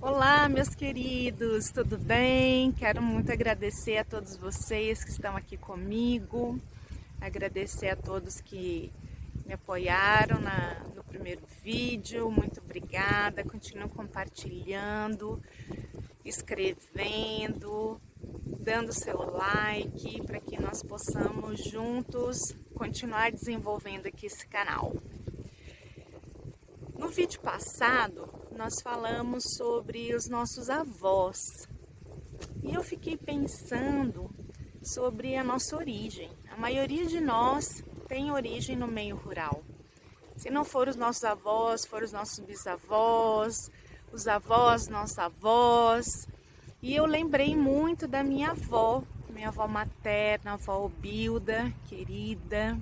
Olá, meus queridos, tudo bem? Quero muito agradecer a todos vocês que estão aqui comigo, agradecer a todos que me apoiaram no primeiro vídeo, muito obrigada, continuem compartilhando, escrevendo, dando seu like para que nós possamos juntos continuar desenvolvendo aqui esse canal. No vídeo passado, nós falamos sobre os nossos avós e eu fiquei pensando sobre a nossa origem. A maioria de nós tem origem no meio rural. Se não for os nossos avós, foram os nossos bisavós, os avós, nossos avós. E eu lembrei muito da minha avó materna, a avó Obilda, querida.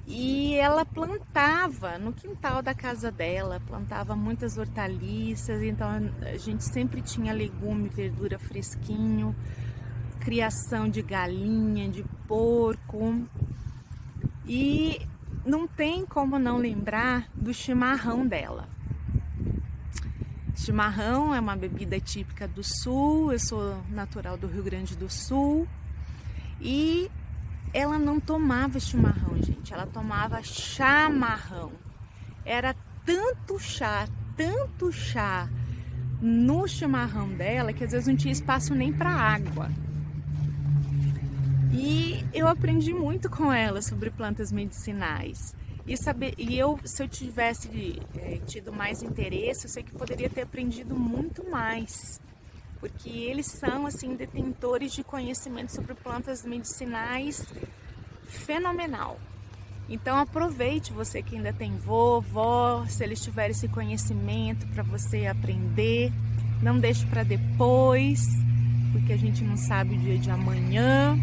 E ela plantava no quintal da casa dela, plantava muitas hortaliças, então a gente sempre tinha legume, verdura fresquinho, criação de galinha, de porco. E não tem como não lembrar do chimarrão dela. Chimarrão é uma bebida típica do sul, eu sou natural do Rio Grande do Sul. E ela não tomava chimarrão, gente, ela tomava chamarrão. Era tanto chá no chimarrão dela que às vezes não tinha espaço nem para água. E eu aprendi muito com ela sobre plantas medicinais. Se eu tivesse tido mais interesse, eu sei que poderia ter aprendido muito mais. Porque eles são, assim, detentores de conhecimento sobre plantas medicinais fenomenal. Então aproveite, você que ainda tem vovó, se eles tiverem esse conhecimento para você aprender, não deixe para depois, porque a gente não sabe o dia de amanhã.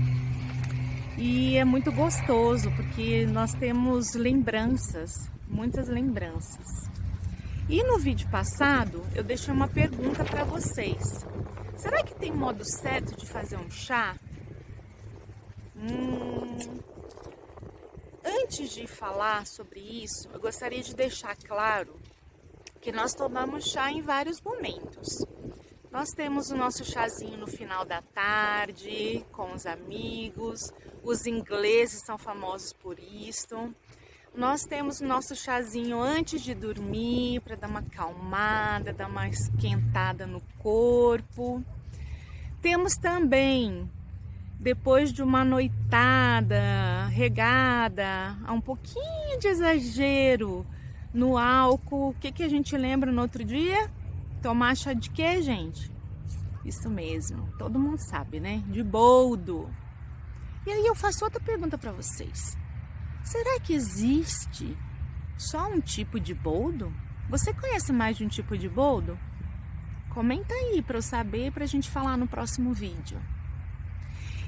E é muito gostoso, porque nós temos lembranças, muitas lembranças. E no vídeo passado, eu deixei uma pergunta para vocês. Será que tem modo certo de fazer um chá? Antes de falar sobre isso, eu gostaria de deixar claro que nós tomamos chá em vários momentos. Nós temos o nosso chazinho no final da tarde, com os amigos. Os ingleses são famosos por isso. Nós temos o nosso chazinho antes de dormir, para dar uma acalmada, dar uma esquentada no corpo. Temos também, depois de uma noitada regada, a um pouquinho de exagero no álcool, o que a gente lembra no outro dia? Tomar chá de quê, gente? Isso mesmo, todo mundo sabe, né? De boldo. E aí eu faço outra pergunta para vocês. Será que existe só um tipo de boldo? Você conhece mais de um tipo de boldo? Comenta aí para eu saber, para a gente falar no próximo vídeo.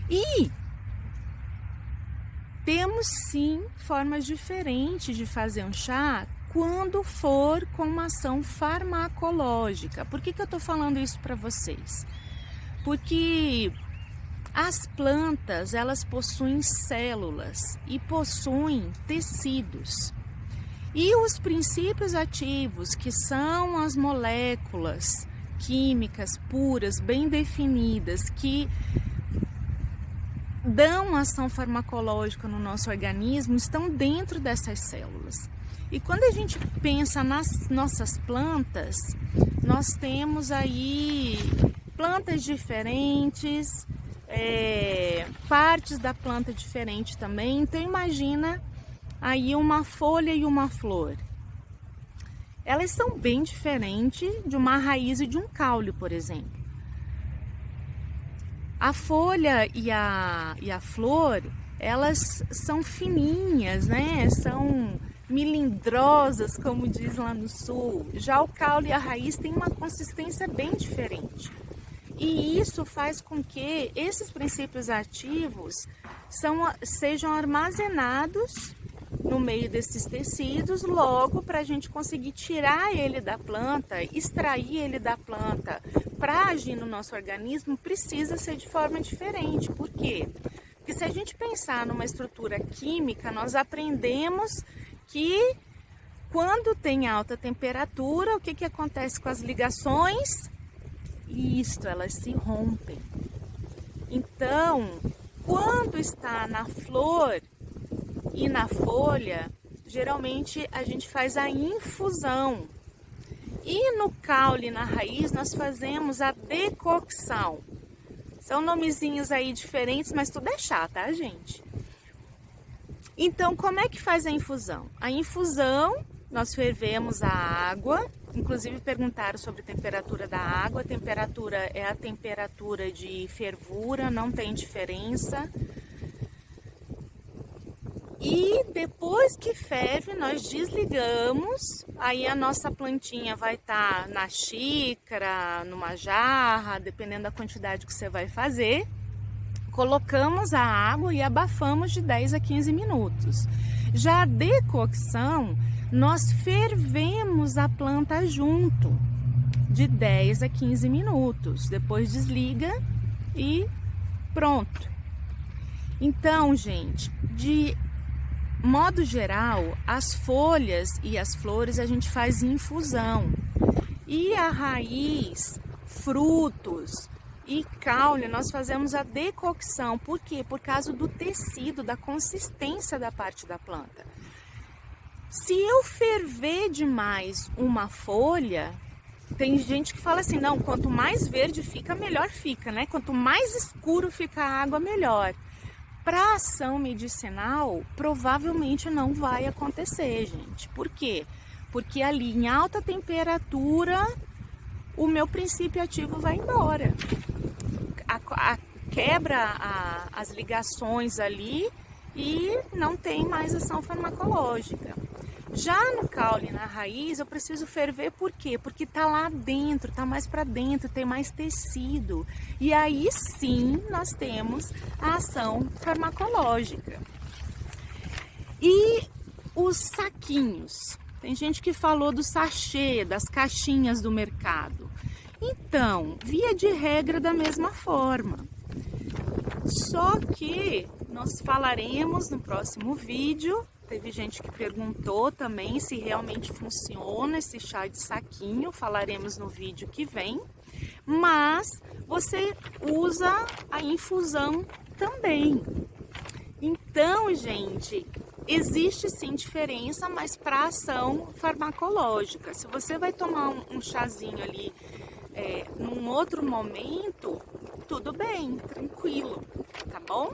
E temos sim formas diferentes de fazer um chá quando for com uma ação farmacológica. Por que eu estou falando isso para vocês? Porque as plantas, elas possuem células e possuem tecidos. E os princípios ativos, que são as moléculas químicas puras, bem definidas, que dão ação farmacológica no nosso organismo, estão dentro dessas células. E quando a gente pensa nas nossas plantas, nós temos aí plantas diferentes, partes da planta diferente também. Então imagina aí uma folha e uma flor. Elas são bem diferentes de uma raiz e de um caule, por exemplo. A folha e a flor, elas são fininhas, né? São melindrosas, como diz lá no sul. Já o caule e a raiz têm uma consistência bem diferente. E isso faz com que esses princípios ativos sejam armazenados no meio desses tecidos, logo para a gente conseguir tirar ele da planta, extrair ele da planta, para agir no nosso organismo, precisa ser de forma diferente. Por quê? Porque se a gente pensar numa estrutura química, nós aprendemos que quando tem alta temperatura, o que que acontece com as ligações? Isto, elas se rompem. Então, quando está na flor e na folha, geralmente a gente faz a infusão. E no caule, na raiz, nós fazemos a decocção. São nomezinhos aí diferentes, mas tudo é chá, tá, gente? Então, como é que faz a infusão? A infusão, nós fervemos a água, inclusive perguntaram sobre a temperatura da água. A temperatura é a temperatura de fervura, não tem diferença. E depois que ferve, nós desligamos, aí a nossa plantinha vai estar na xícara, numa jarra, dependendo da quantidade que você vai fazer. Colocamos a água e abafamos de 10 a 15 minutos. Já a decocção, nós fervemos a planta junto, de 10 a 15 minutos. Depois desliga e pronto. Então, gente, de modo geral, as folhas e as flores a gente faz infusão. E a raiz, frutos e caule nós fazemos a decocção. Por quê? Por causa do tecido, da consistência da parte da planta. Se eu ferver demais uma folha, tem gente que fala assim, não, quanto mais verde fica, melhor fica, né? Quanto mais escuro fica a água, melhor. Para ação medicinal, provavelmente não vai acontecer, gente. Por quê? Porque ali em alta temperatura, o meu princípio ativo vai embora. Quebra as ligações ali e não tem mais ação farmacológica. Já no caule, na raiz, eu preciso ferver por quê? Porque tá lá dentro, tá mais para dentro, tem mais tecido. E aí sim nós temos a ação farmacológica. E os saquinhos? Tem gente que falou do sachê, das caixinhas do mercado. Então, via de regra da mesma forma. Só que nós falaremos no próximo vídeo. Teve gente que perguntou também se realmente funciona esse chá de saquinho. Falaremos no vídeo que vem. Mas você usa a infusão também. Então, gente, existe sim diferença, mas para ação farmacológica. Se você vai tomar um chazinho ali num outro momento, tudo bem, tranquilo, tá bom?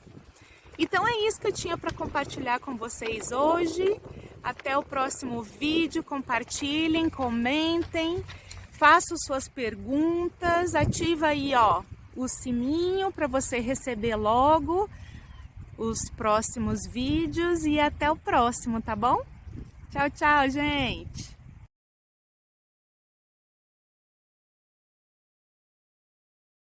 Então é isso que eu tinha para compartilhar com vocês hoje. Até o próximo vídeo. Compartilhem, comentem, façam suas perguntas, ativa aí o sininho para você receber logo os próximos vídeos e até o próximo, tá bom? Tchau, tchau, gente!